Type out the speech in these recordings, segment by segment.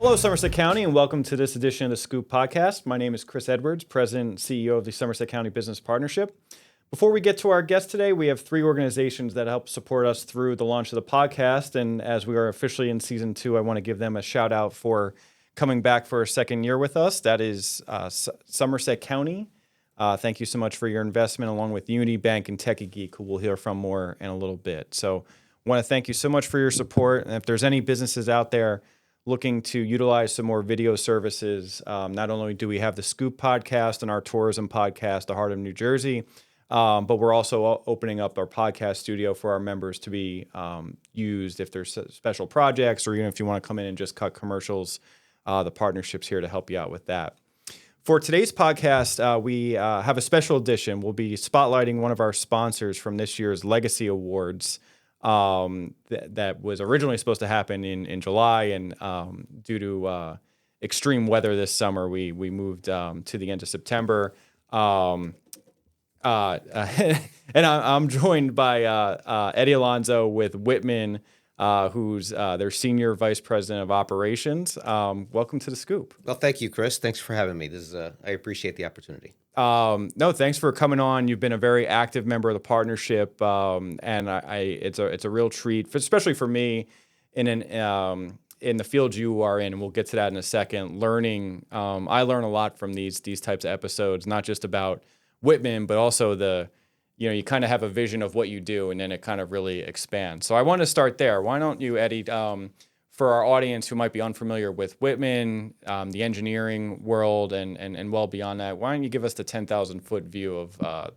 Hello, Somerset County, and welcome to this edition of the Scoop Podcast. My name is Chris Edwards, President and CEO of the Somerset County Business Partnership. Before we get to our guest today, we have three organizations that help support us through the launch of the podcast. And as we are officially in season 2, I want to give them a shout out for coming back for a second year with us. That is Somerset County. Thank you so much for your investment, along with Unity Bank and Techie Geek, who we'll hear from more in a little bit. So I want to thank you so much for your support. And if there's any businesses out there looking to utilize some more video services, not only do we have the Scoop podcast and our tourism podcast, The Heart of New Jersey, but we're also opening up our podcast studio for our members to be used if there's special projects, or even if you want to come in and just cut commercials. The partnership's here to help you out with that. For today's podcast, we have a special edition. We'll be spotlighting one of our sponsors from this year's Legacy Awards. That was originally supposed to happen in July, and due to extreme weather this summer, we moved to the end of September. And I'm joined by Eddie Alonso with Whitman, who's their Senior Vice President of Operations. Welcome to the Scoop. Well, thank you, Chris. Thanks for having me. I appreciate the opportunity. No, thanks for coming on. You've been a very active member of the partnership, and it's a real treat, especially for me, in the field you are in. And we'll get to that in a second. Learning, I learn a lot from these types of episodes, not just about Whitman, but also you kind of have a vision of what you do, and then it kind of really expands. So I want to start there. Why don't you, Eddie? For our audience who might be unfamiliar with Whitman, the engineering world, and well beyond that, why don't you give us the 10,000-foot view of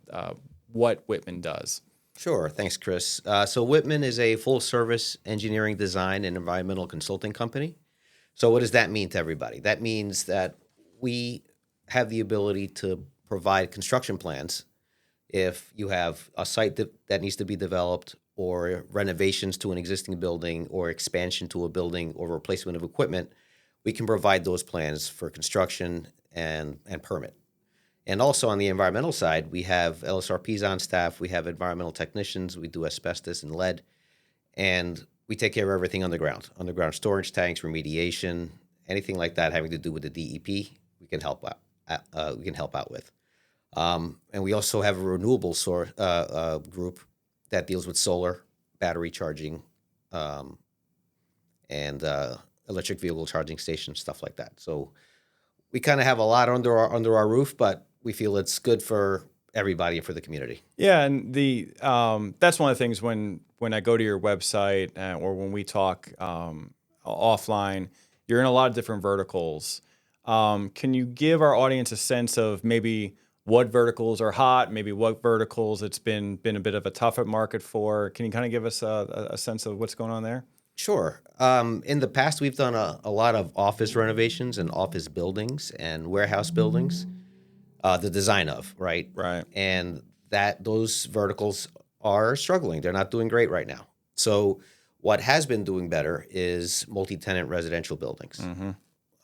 what Whitman does? Sure. Thanks, Chris. So Whitman is a full-service engineering, design, and environmental consulting company. So what does that mean to everybody? That means that we have the ability to provide construction plans if you have a site that needs to be developed, or renovations to an existing building, or expansion to a building, or replacement of equipment. We can provide those plans for construction and permit. And also on the environmental side, we have LSRPs on staff, we have environmental technicians, we do asbestos and lead, and we take care of everything underground storage tanks, remediation, anything like that having to do with the DEP, we can help out with. And we also have a renewable source group that deals with solar, battery charging, and electric vehicle charging stations, stuff like that. So we kind of have a lot under our roof, but we feel it's good for everybody and for the community. Yeah, and that's one of the things when I go to your website or when we talk offline, you're in a lot of different verticals. Can you give our audience a sense of maybe what verticals are hot, maybe what verticals it's been a bit of a tougher market for? Can you kind of give us a sense of what's going on there? Sure. In the past, we've done a lot of office renovations and office buildings and warehouse buildings, the design of, right? Right. And those verticals are struggling. They're not doing great right now. So what has been doing better is multi-tenant residential buildings,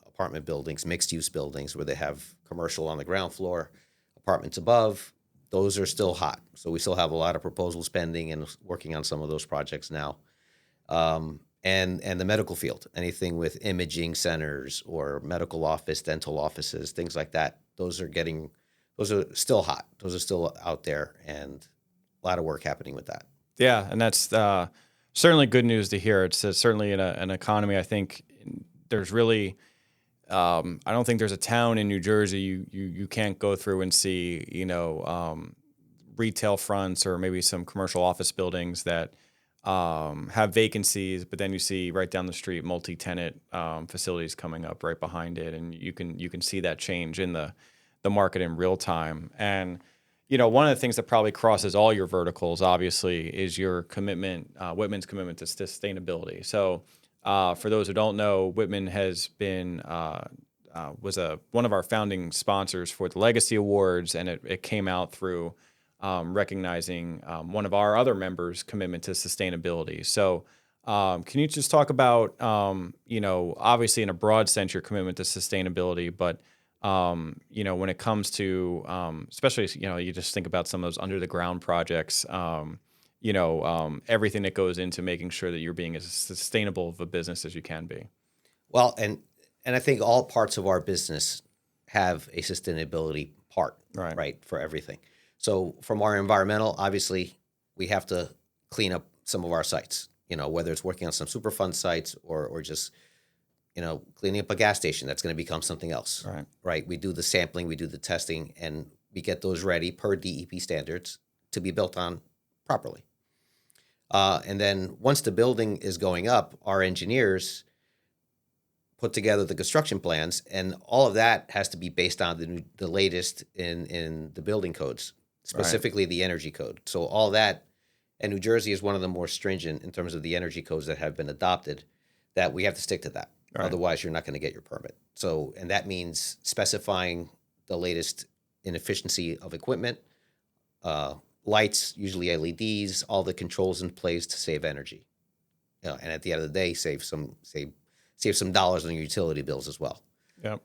apartment buildings, mixed-use buildings where they have commercial on the ground floor, apartments above. Those are still hot. So we still have a lot of proposals pending and working on some of those projects now. And the medical field, anything with imaging centers or medical office, dental offices, things like that. Those are still hot. Those are still out there, and a lot of work happening with that. Yeah, and that's certainly good news to hear. It's certainly in an economy. I think there's really, I don't think there's a town in New Jersey you can't go through and see, retail fronts or maybe some commercial office buildings that have vacancies, but then you see right down the street multi-tenant facilities coming up right behind it, and you can see that change in the market in real time. And one of the things that probably crosses all your verticals, obviously, is your commitment, Whitman's commitment to sustainability. So for those who don't know, Whitman has been was one of our founding sponsors for the Legacy Awards, and it came out through recognizing one of our other members' commitment to sustainability. So can you just talk about, obviously in a broad sense, your commitment to sustainability, but when it comes to, especially, you just think about some of those under the ground projects, everything that goes into making sure that you're being as sustainable of a business as you can be. Well, and And I think all parts of our business have a sustainability part, Right. right, for everything. So from our environmental, obviously, we have to clean up some of our sites, whether it's working on some Superfund sites or just, cleaning up a gas station that's going to become something else, Right. right? We do the sampling, we do the testing, and we get those ready per DEP standards to be built on properly. And then once the building is going up, our engineers put together the construction plans, and all of that has to be based on the latest in the building codes, specifically the energy code. So all that, and New Jersey is one of the more stringent in terms of the energy codes that have been adopted, that we have to stick to that. Right. Otherwise, you're not going to get your permit. So, and that means specifying the latest in efficiency of equipment, lights, usually LEDs, all the controls in place to save energy. And at the end of the day, save some dollars on your utility bills as well. Yep.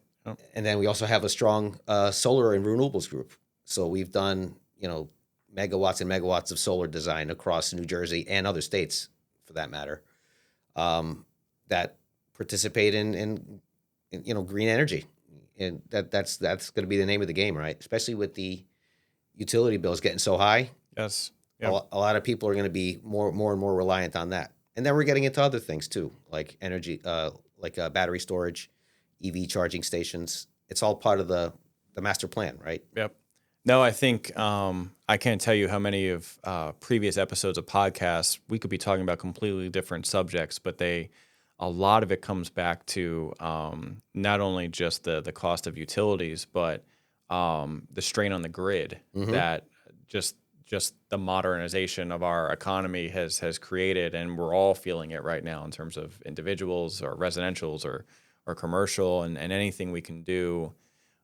And then we also have a strong solar and renewables group. So we've done, megawatts and megawatts of solar design across New Jersey and other states, for that matter, that participate in green energy, and that's going to be the name of the game, right? Especially with the utility bills getting so high. Yes. Yep. A lot of people are going to be more and more reliant on that. And then we're getting into other things too, like energy, like battery storage, EV charging stations. It's all part of the master plan, right? Yep. No, I think I can't tell you how many of previous episodes of podcasts we could be talking about completely different subjects, but a lot of it comes back to not only just the cost of utilities, but the strain on the grid that just the modernization of our economy has created, and we're all feeling it right now in terms of individuals or residentials or commercial, and anything we can do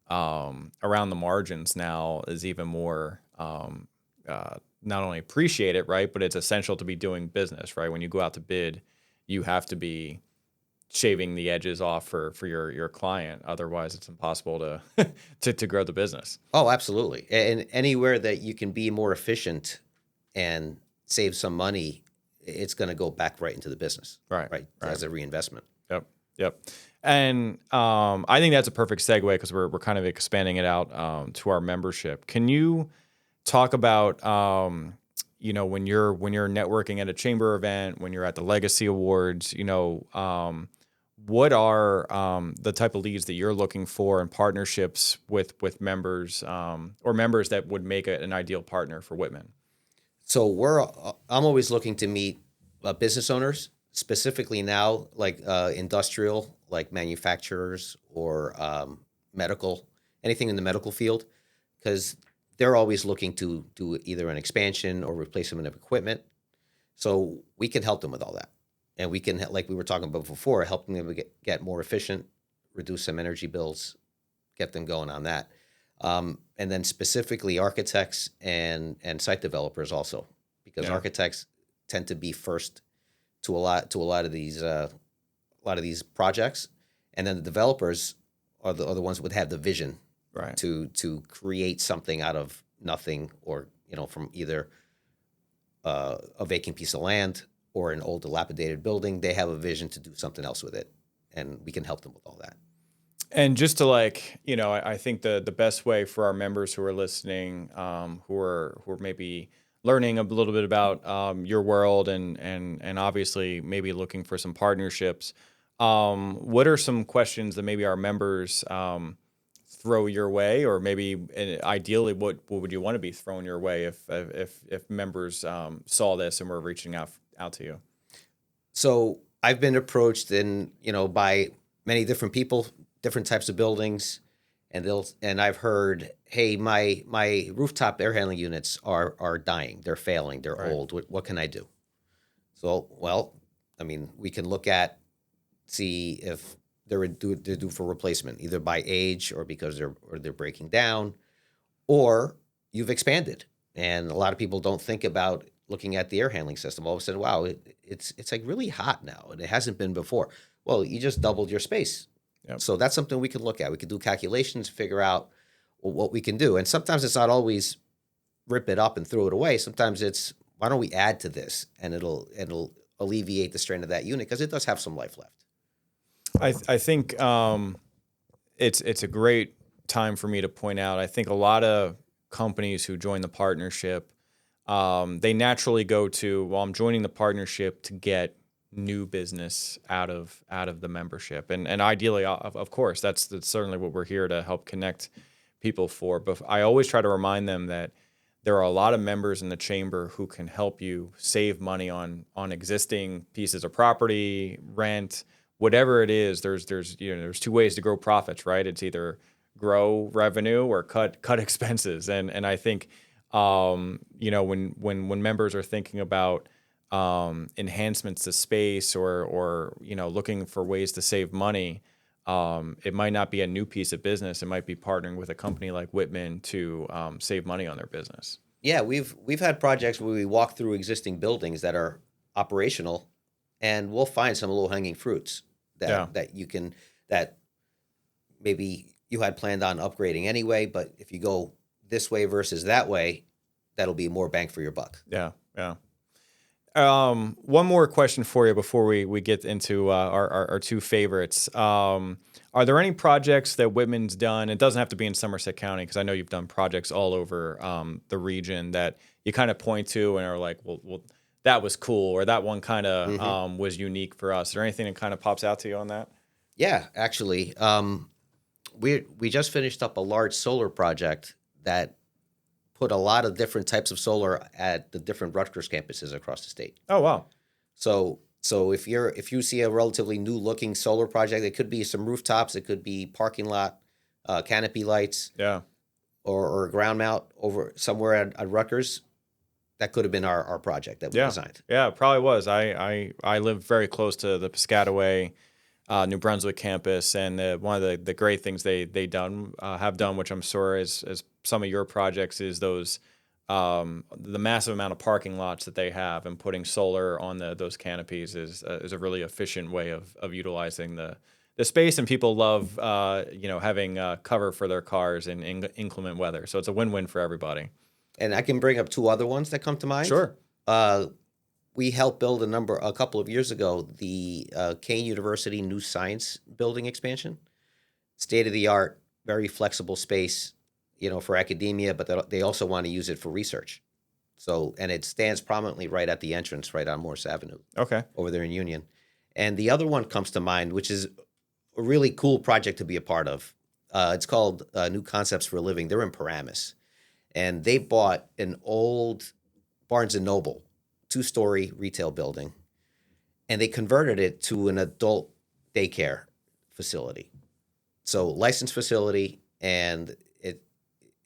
around the margins now is even more not only appreciate it, right, but it's essential to be doing business, right? When you go out to bid, you have to be shaving the edges off for your client. Otherwise, it's impossible to grow the business. Oh, absolutely. And anywhere that you can be more efficient and save some money, it's going to go back right into the business, right, as a reinvestment. Yep. And I think that's a perfect segue because we're kind of expanding it out to our membership. Can you talk about when you're networking at a chamber event, when you're at the Legacy Awards, what are the type of leads that you're looking for in partnerships with members or members that would make an ideal partner for Whitman? So I'm always looking to meet business owners, specifically now, like industrial, like manufacturers or medical, anything in the medical field, because they're always looking to do either an expansion or replacement of equipment. So we can help them with all that. And we can, like we were talking about before, helping them get more efficient, reduce some energy bills, get them going on that. And then specifically architects and site developers also, because architects tend to be first to a lot of these projects, and then the developers are the ones that would have the vision, right, to create something out of nothing, or from either a vacant piece of land or an old dilapidated building. They have a vision to do something else with it, and we can help them with all that. And just to I think the best way for our members who are listening, who are maybe learning a little bit about your world and obviously maybe looking for some partnerships, what are some questions that maybe our members throw your way, or maybe ideally what would you want to be thrown your way if members saw this and were reaching out to you? So I've been approached by many different people, different types of buildings, and I've heard, hey, my rooftop air handling units are dying, they're failing, they're old. What can I do? So, well, I mean, we can see if they're due for replacement, either by age or because they're breaking down, or you've expanded. And a lot of people don't think about looking at the air handling system. All of a sudden, wow, it's like really hot now, and it hasn't been before. Well, you just doubled your space. Yep. So that's something we can look at. We can do calculations, figure out what we can do. And sometimes it's not always rip it up and throw it away. Sometimes it's, why don't we add to this, and it'll alleviate the strain of that unit, because it does have some life left. I think it's a great time for me to point out. I think a lot of companies who join the partnership, they naturally go to, well, I'm joining the partnership to get new business out of the membership, and ideally, of course, that's certainly what we're here to help connect people for. But I always try to remind them that there are a lot of members in the chamber who can help you save money on existing pieces of property, rent, whatever it is. There's two ways to grow profits, right? It's either grow revenue or cut expenses. And I think when members are thinking about enhancements to space or looking for ways to save money, it might not be a new piece of business. It might be partnering with a company like Whitman to save money on their business. Yeah, we've had projects where we walk through existing buildings that are operational, and we'll find some low hanging fruits that maybe you had planned on upgrading anyway, but if you go this way versus that way, that'll be more bang for your buck. Yeah, yeah. One more question for you before we get into our two favorites. Are there any projects that Whitman's done? It doesn't have to be in Somerset County, because I know you've done projects all over the region that you kind of point to and are like, well, that was cool, or that one kind of was unique for us. Is there anything that kind of pops out to you on that? Yeah, actually, we just finished up a large solar project that put a lot of different types of solar at the different Rutgers campuses across the state. Oh, wow. So if you see a relatively new looking solar project, it could be some rooftops, it could be parking lot, canopy lights, Yeah. or a ground mount over somewhere at Rutgers. That could have been our project that we designed. Yeah, it probably was. I live very close to the Piscataway, New Brunswick campus, and one of the great things they have done, which I'm sure is some of your projects, is those the massive amount of parking lots that they have, and putting solar on those canopies is a really efficient way of utilizing the space, and people love having cover for their cars in inclement weather. So it's a win-win for everybody. And I can bring up two other ones that come to mind. Sure. We helped build a couple of years ago, the Kane University new science building expansion. State of the art, very flexible space, for academia, but they also want to use it for research. So, and it stands prominently right at the entrance, right on Morse Avenue. Okay. Over there in Union. And the other one comes to mind, which is a really cool project to be a part of. It's called New Concepts for a Living. They're in Paramus. And they bought an old Barnes & Noble 2-story retail building, and they converted it to an adult daycare facility. So licensed facility, and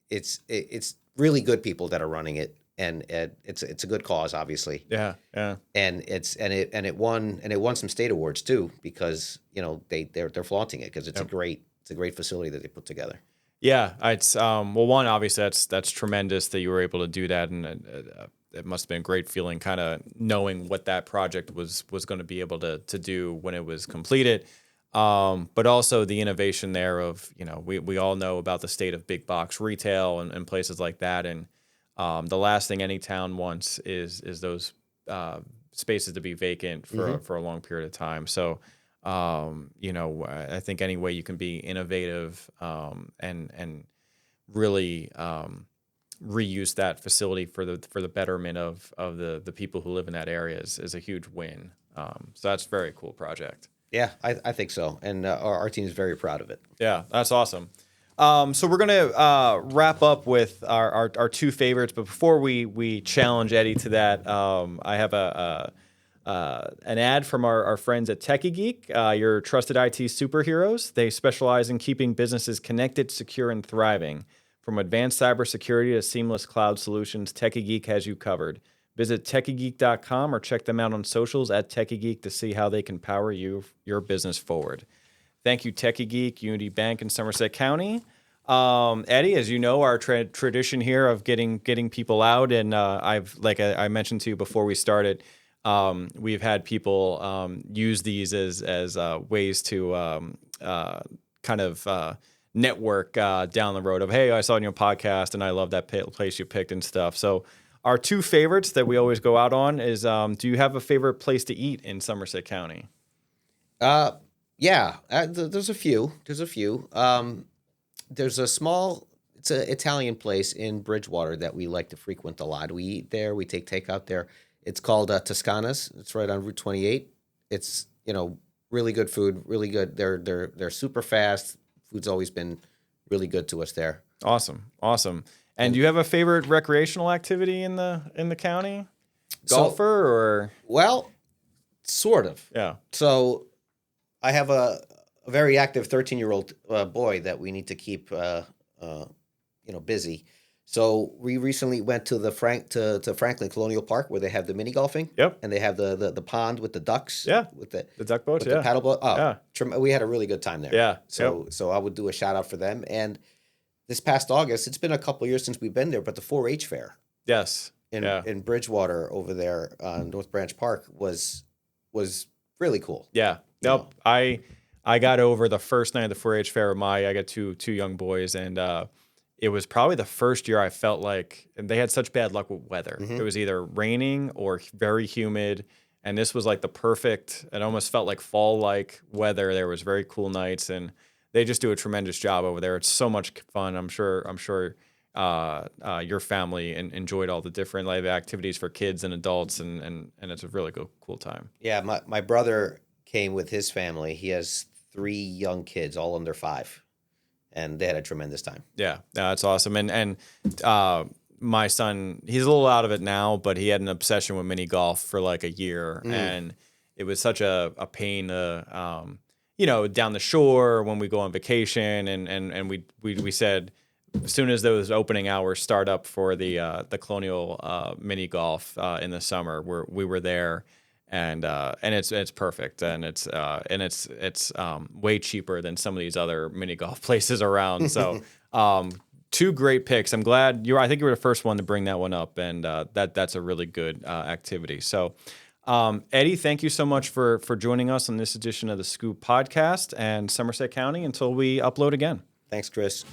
it's really good people that are running it, and it's a good cause, obviously. Yeah, yeah. And it won some state awards too, because they're flaunting it, because it's a great facility that they put together. Yeah, it's one, obviously that's tremendous that you were able to do that, and it must have been a great feeling, kind of knowing what that project was going to be able to do when it was completed. But also the innovation there of, we all know about the state of big box retail and places like that, and the last thing any town wants is those spaces to be vacant for a long period of time. So. I think any way you can be innovative and really reuse that facility for the betterment of the people who live in that area is a huge win. So that's a very cool project. Yeah, I think so, and our team is very proud of it. Yeah, that's awesome. So we're gonna wrap up with our two favorites, but before we challenge Eddie to that, I have an ad from our friends at Techie Geek, your trusted IT superheroes. They specialize in keeping businesses connected, secure, and thriving. From advanced cybersecurity to seamless cloud solutions, Techie Geek has you covered. Visit techiegeek.com or check them out on socials at Techie Geek to see how they can power your business forward. Thank you, Techie Geek, Unity Bank in Somerset County. Eddie, as you know, our tradition here of getting people out, and I mentioned to you before we started, we've had people use these as ways to kind of network down the road of, hey, I saw it on your podcast and I love that place you picked and stuff. So our two favorites that we always go out on is, do you have a favorite place to eat in Somerset County? Yeah, there's a few. There's a few. There's a small, it's an Italian place in Bridgewater that we like to frequent a lot. We eat there. We take takeout there. It's called Toscana's. It's right on Route 28. It's really good food, really good. They're super fast. Food's always been really good to us there. Awesome. Awesome. And And do you have a favorite recreational activity in the county? Golfer or well, sort of. yeah. So I have a very active 13-year-old boy that we need to keep busy. So we recently went to to Franklin Colonial Park where they have the mini golfing. Yep. And they have the pond with the ducks. Yeah. With the The duck boats, with the yeah. paddle boat. Oh, Yeah. we had a really good time there. Yeah. So I would do a shout out for them. And this past August, it's been a couple years since we've been there, but the 4-H fair Yes. in Bridgewater over there on North Branch Park was really cool. Yeah. You Nope. I got over the first night of the 4-H fair with I got two young boys, and it was probably the first year I felt like, and they had such bad luck with weather. Mhm. It was either raining or very humid, and this was like the perfect. It almost felt like fall-like weather. There was very cool nights, and they just do a tremendous job over there. It's so much fun. I'm sure your family enjoyed all the different live activities for kids and adults, and it's a really cool time. Yeah, my brother came with his family. He has 3 young kids, all under 5, and they had a tremendous time. Yeah, no, that's awesome. And my son, he's a little out of it now, but he had an obsession with mini golf for like a year, and it was such a pain to down the shore when we go on vacation, and we said as soon as those opening hours start up for the Colonial mini golf in the summer, we were there. And it's perfect, and it's way cheaper than some of these other mini golf places around. So 2 great picks. I'm glad I think you were the first one to bring that one up, and that's a really good activity. So Eddie, thank you so much for joining us on this edition of the Scoop podcast and Somerset County until we upload again. Thanks, Chris.